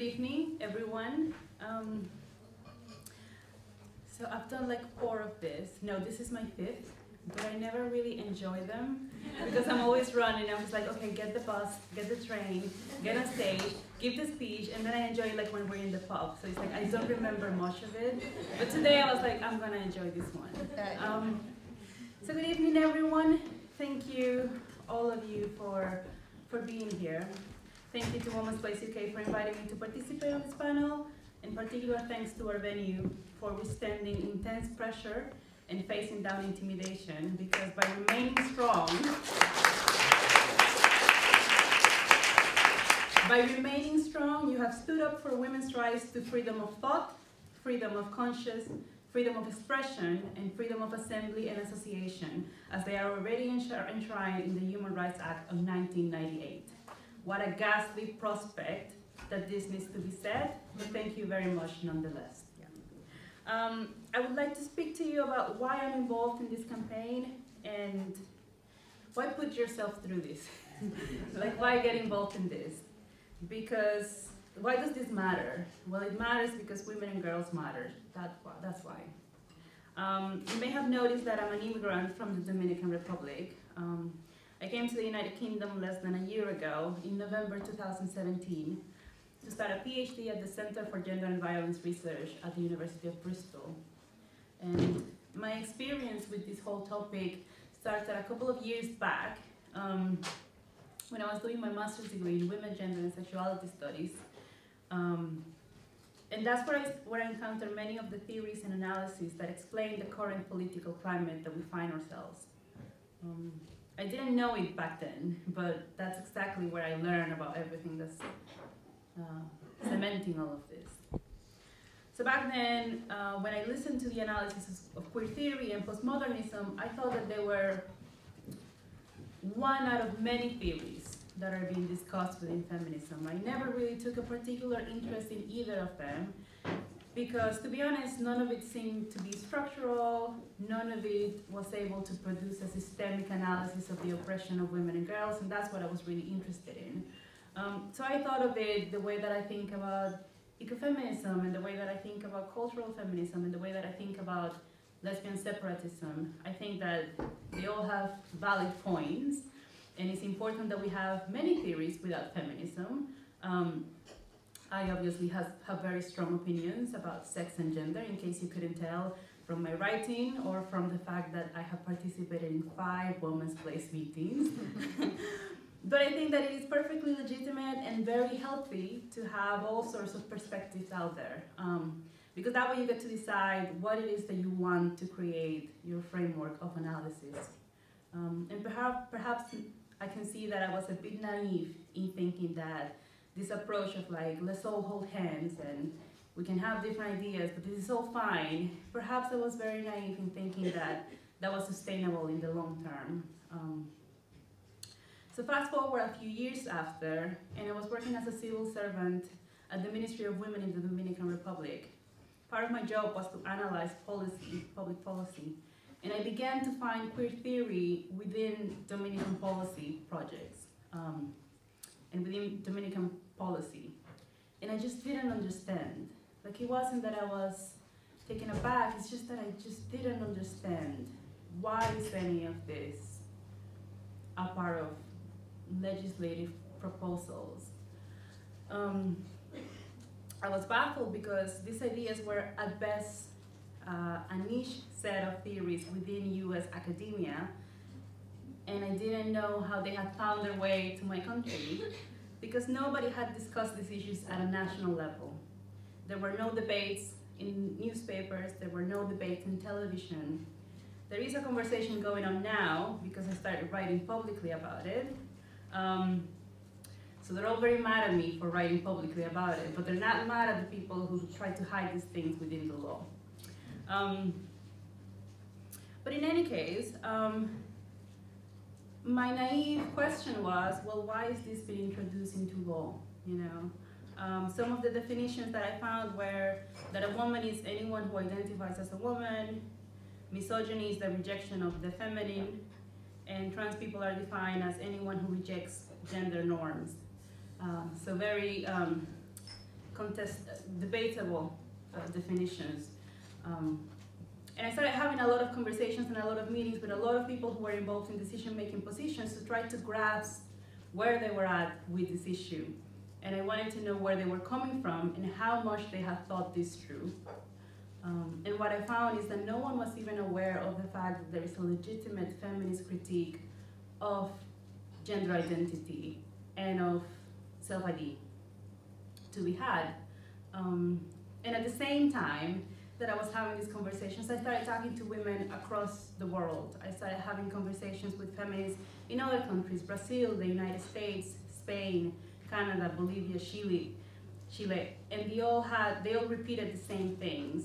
Good evening, everyone. So I've done like 4 of this. No, this is my 5th, but I never really enjoy them because I'm always running. I'm just like, okay, get the bus, get the train, get on stage, give the speech, and then I enjoy it like when we're in the pub. So it's like I don't remember much of it. But today I was like, I'm gonna enjoy this one. So good evening, everyone. Thank you, all of you, for being here. Thank you to Women's Place UK for inviting me to participate on this panel. In particular, thanks to our venue for withstanding intense pressure and facing down intimidation, because by remaining strong, you have stood up for women's rights to freedom of thought, freedom of conscience, freedom of expression, and freedom of assembly and association, as they are already enshrined in the Human Rights Act of 1998. What a ghastly prospect that this needs to be said, but thank you very much nonetheless. I would like to speak to you about why I'm involved in this campaign and why put yourself through this. Like, why get involved in this? Because, why does this matter? Well, it matters because women and girls matter. That's why. You may have noticed that I'm an immigrant from the Dominican Republic. I came to the United Kingdom less than a year ago, in November 2017, to start a PhD at the Center for Gender and Violence Research at the University of Bristol. And my experience with this whole topic started a couple of years back when I was doing my master's degree in Women, Gender and Sexuality Studies. And that's where I encountered many of the theories and analyses that explain the current political climate that we find ourselves. I didn't know it back then, but that's exactly where I learned about everything that's cementing all of this. So back then, when I listened to the analysis of queer theory and postmodernism, I thought that they were one out of many theories that are being discussed within feminism. I never really took a particular interest in either of them, because, to be honest, none of it seemed to be structural, none of it was able to produce a systemic analysis of the oppression of women and girls, and that's what I was really interested in. So I thought of it the way that I think about ecofeminism, and the way that I think about cultural feminism, and the way that I think about lesbian separatism. I think that they all have valid points, and it's important that we have many theories without feminism. I obviously have very strong opinions about sex and gender, in case you couldn't tell from my writing or from the fact that I have participated in 5 Women's Place meetings. But I think that it is perfectly legitimate and very healthy to have all sorts of perspectives out there. Because that way you get to decide what it is that you want to create your framework of analysis. And perhaps I can see that I was a bit naive in thinking that this approach of like, let's all hold hands and we can have different ideas, but this is all fine. Perhaps I was very naive in thinking that that was sustainable in the long term. So fast forward a few years after, and I was working as a civil servant at the Ministry of Women in the Dominican Republic. Part of my job was to analyze policy, public policy, and I began to find queer theory within Dominican policy projects. And within Dominican policy. And I just didn't understand. Like, it wasn't that I was taken aback, it's just that I just didn't understand why is any of this a part of legislative proposals. I was baffled because these ideas were at best a niche set of theories within US academia, and I didn't know how they had found their way to my country, because nobody had discussed these issues at a national level. There were no debates in newspapers, there were no debates in television. There is a conversation going on now, because I started writing publicly about it. So they're all very mad at me for writing publicly about it, but they're not mad at the people who try to hide these things within the law. But in any case, my naive question was, well, why is this being introduced into law? You know, some of the definitions that I found were that a woman is anyone who identifies as a woman, misogyny is the rejection of the feminine, and trans people are defined as anyone who rejects gender norms. So very debatable definitions. And I started having a lot of conversations and a lot of meetings with a lot of people who were involved in decision-making positions to try to grasp where they were at with this issue. And I wanted to know where they were coming from and how much they had thought this through. And what I found is that no one was even aware of the fact that there is a legitimate feminist critique of gender identity and of self-ID to be had. And at the same time that I was having these conversations, I started talking to women across the world. I started having conversations with feminists in other countries, Brazil, the United States, Spain, Canada, Bolivia, Chile, and they all repeated the same things.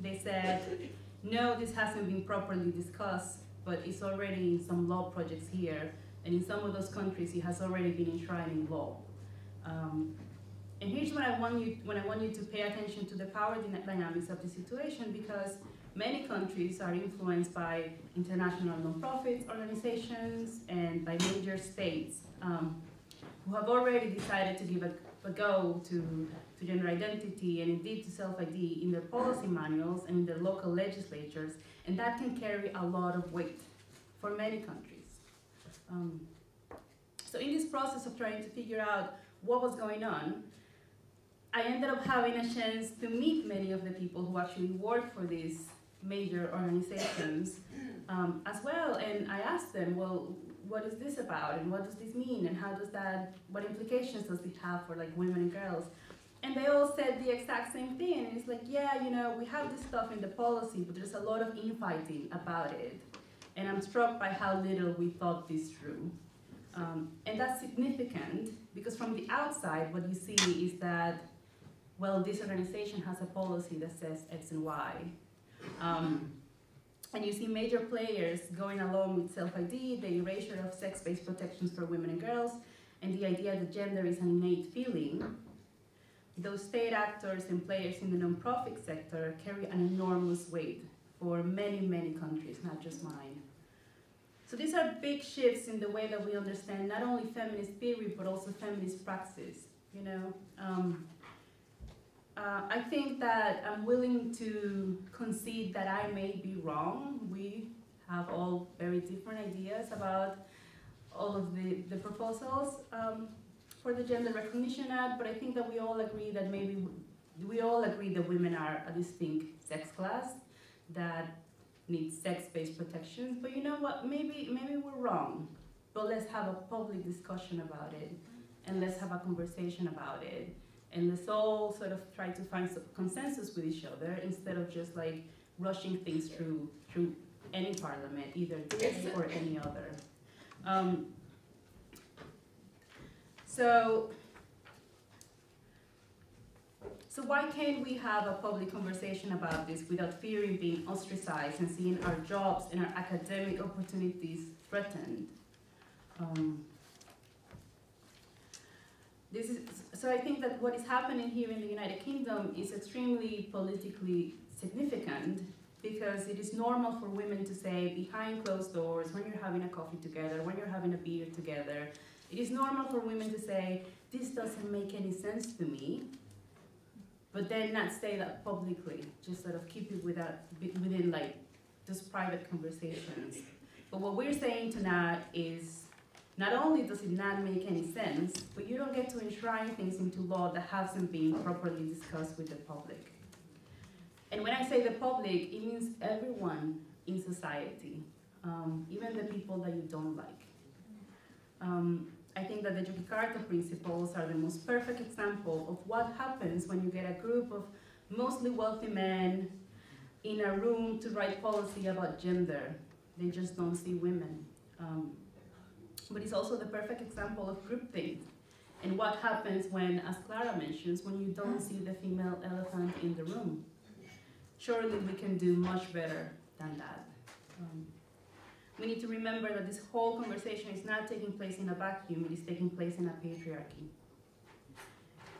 They said, no, this hasn't been properly discussed, but it's already in some law projects here, and in some of those countries it has already been enshrined in law. And here's when I want you to pay attention to the power dynamics of the situation, because many countries are influenced by international nonprofit organizations and by major states who have already decided to give a go to gender identity and indeed to self-ID in their policy manuals and in their local legislatures, and that can carry a lot of weight for many countries. So in this process of trying to figure out what was going on, I ended up having a chance to meet many of the people who actually work for these major organizations as well, and I asked them, well, what is this about, and what does this mean, and what implications does it have for like women and girls? And they all said the exact same thing, and it's like, yeah, you know, we have this stuff in the policy, but there's a lot of infighting about it, and I'm struck by how little we thought this through. And that's significant, because from the outside, what you see is that, well, this organization has a policy that says X and Y. And you see major players going along with self-ID, the erasure of sex-based protections for women and girls, and the idea that gender is an innate feeling. Those state actors and players in the nonprofit sector carry an enormous weight for many, many countries, not just mine. So these are big shifts in the way that we understand not only feminist theory, but also feminist praxis, you know. I think that I'm willing to concede that I may be wrong. We have all very different ideas about all of the proposals for the Gender Recognition Act, but I think that we all agree that women are a distinct sex class that needs sex-based protections. But you know what? Maybe we're wrong. But let's have a public discussion about it, and let's have a conversation about it. And let's all sort of try to find some consensus with each other instead of just like rushing things through any parliament, either this or any other. So why can't we have a public conversation about this without fearing being ostracized and seeing our jobs and our academic opportunities threatened? So I think that what is happening here in the United Kingdom is extremely politically significant, because it is normal for women to say behind closed doors, when you're having a coffee together, when you're having a beer together, it is normal for women to say, this doesn't make any sense to me, but then not say that publicly, just sort of keep it within like just private conversations. But what we're saying tonight is, not only does it not make any sense, but you don't get to enshrine things into law that hasn't been properly discussed with the public. And when I say the public, it means everyone in society, even the people that you don't like. I think that the Jakarta principles are the most perfect example of what happens when you get a group of mostly wealthy men in a room to write policy about gender. They just don't see women. But it's also the perfect example of groupthink and what happens when, as Clara mentions, when you don't see the female elephant in the room. Surely we can do much better than that. We need to remember that this whole conversation is not taking place in a vacuum, it is taking place in a patriarchy.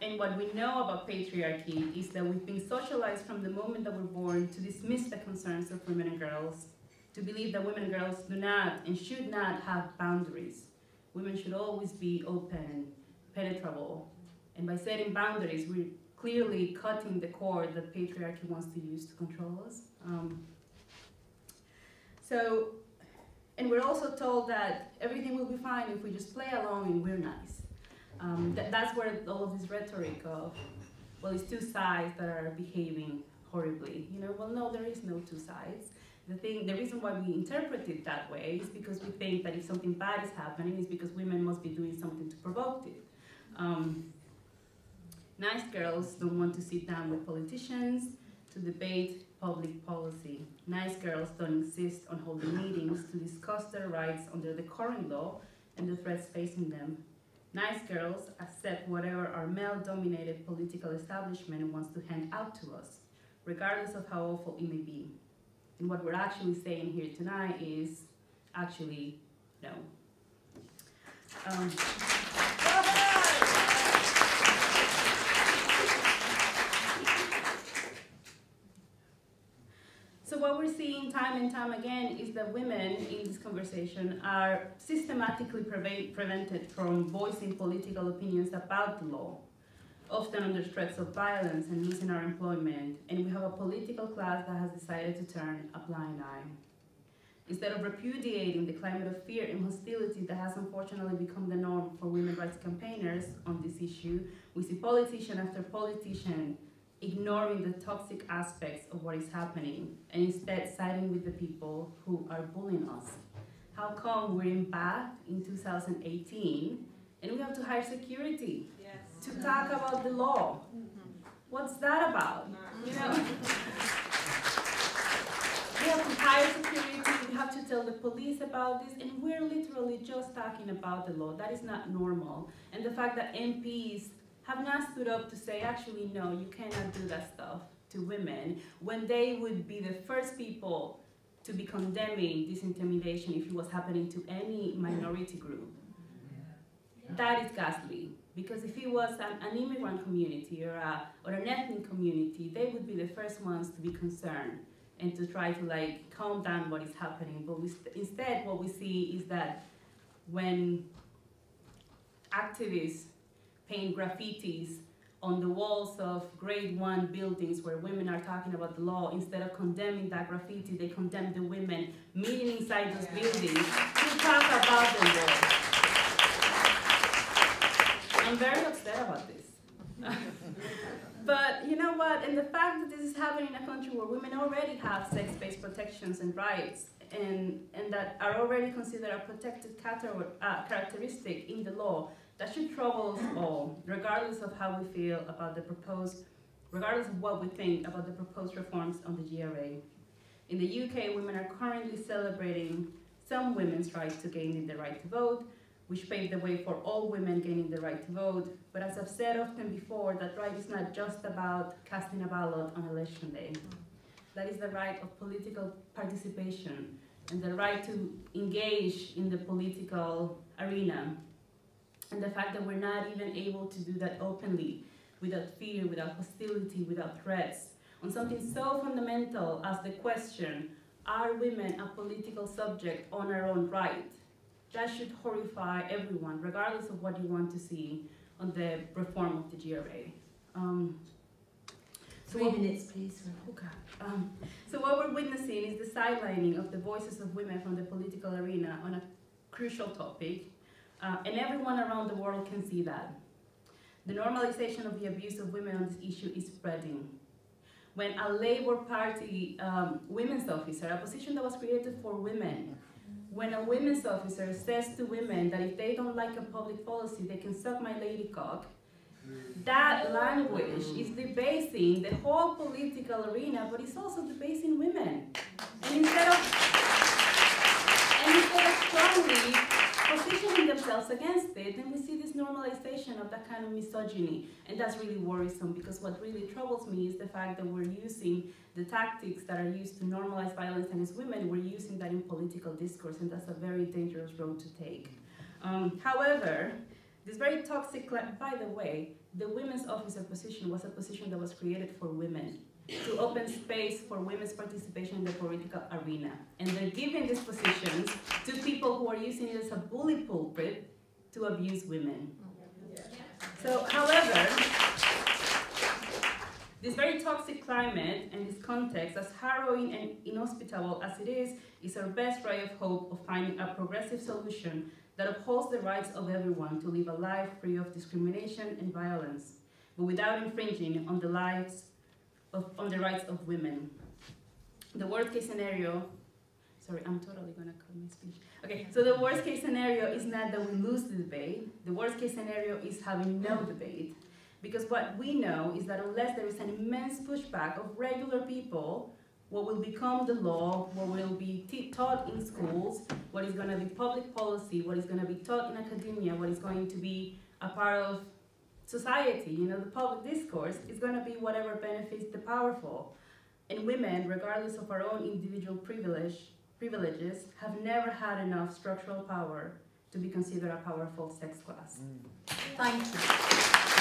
And what we know about patriarchy is that we've been socialized from the moment that we're born to dismiss the concerns of women and girls, to believe that women and girls do not and should not have boundaries. Women should always be open and penetrable. And by setting boundaries, we're clearly cutting the cord that patriarchy wants to use to control us. And we're also told that everything will be fine if we just play along and we're nice. That's where all of this rhetoric of, well, it's two sides that are behaving horribly. You know, well, no, there is no two sides. The reason why we interpret it that way is because we think that if something bad is happening, it's because women must be doing something to provoke it. Nice girls don't want to sit down with politicians to debate public policy. Nice girls don't insist on holding meetings to discuss their rights under the current law and the threats facing them. Nice girls accept whatever our male-dominated political establishment wants to hand out to us, regardless of how awful it may be. And what we're actually saying here tonight is actually no. So what we're seeing time and time again is that women in this conversation are systematically prevented from voicing political opinions about the law, often under threats of violence and losing our employment, and we have a political class that has decided to turn a blind eye. Instead of repudiating the climate of fear and hostility that has unfortunately become the norm for women's rights campaigners on this issue, we see politician after politician ignoring the toxic aspects of what is happening and instead siding with the people who are bullying us. How come we're in Bath in 2018 and we have to hire security to talk about the law? What's that about? You know, we have to hire security, we have to tell the police about this, and we're literally just talking about the law. That is not normal. And the fact that MPs have not stood up to say, actually, no, you cannot do that stuff to women, when they would be the first people to be condemning this intimidation if it was happening to any minority group. That is ghastly, because if it was an immigrant community or an ethnic community, they would be the first ones to be concerned and to try to like calm down what is happening. But instead, what we see is that when activists paint graffitis on the walls of grade 1 buildings where women are talking about the law, instead of condemning that graffiti, they condemn the women meeting inside those buildings to talk about the law. I'm very upset about this. But you know what, and the fact that this is happening in a country where women already have sex-based protections and rights, and that are already considered a protected characteristic in the law, that should trouble us all, regardless of how we feel about the proposed, regardless of what we think about the proposed reforms on the GRA. In the UK, women are currently celebrating some women's right to gaining the right to vote, which paved the way for all women gaining the right to vote. But as I've said often before, that right is not just about casting a ballot on election day. That is the right of political participation and the right to engage in the political arena. And the fact that we're not even able to do that openly, without fear, without hostility, without threats, on something so fundamental as the question, are women a political subject on our own right? That should horrify everyone, regardless of what you want to see on the reform of the GRA. 3 minutes, please. Okay. So what we're witnessing is the sidelining of the voices of women from the political arena on a crucial topic. And everyone around the world can see that. The normalization of the abuse of women on this issue is spreading. When a Labour Party women's officer, a position that was created for women, when a women's officer says to women that if they don't like a public policy, they can suck my lady cock, that language is debasing the whole political arena, but it's also debasing women. And instead of strongly positioning themselves against it, then we see this normalization of that kind of misogyny. And that's really worrisome, because what really troubles me is the fact that we're using the tactics that are used to normalize violence against women, we're using that in political discourse, and that's a very dangerous road to take. However, this very toxic, by the way, the women's officer position was a position that was created for women, to open space for women's participation in the political arena. And they're giving these positions to people who are using it as a bully pulpit to abuse women. So, however, This very toxic climate and this context, as harrowing and inhospitable as it is our best ray of hope of finding a progressive solution that upholds the rights of everyone to live a life free of discrimination and violence, but without infringing on the rights of women. The worst case scenario, sorry, I'm totally gonna cut my speech. Okay, so the worst case scenario is not that we lose the debate. The worst case scenario is having no debate. Because what we know is that unless there is an immense pushback of regular people, what will become the law, what will be taught in schools, what is going to be public policy, what is going to be taught in academia, what is going to be a part of society, you know, the public discourse, is going to be whatever benefits the powerful. And women, regardless of our own individual privileges, have never had enough structural power to be considered a powerful sex class. Thank you.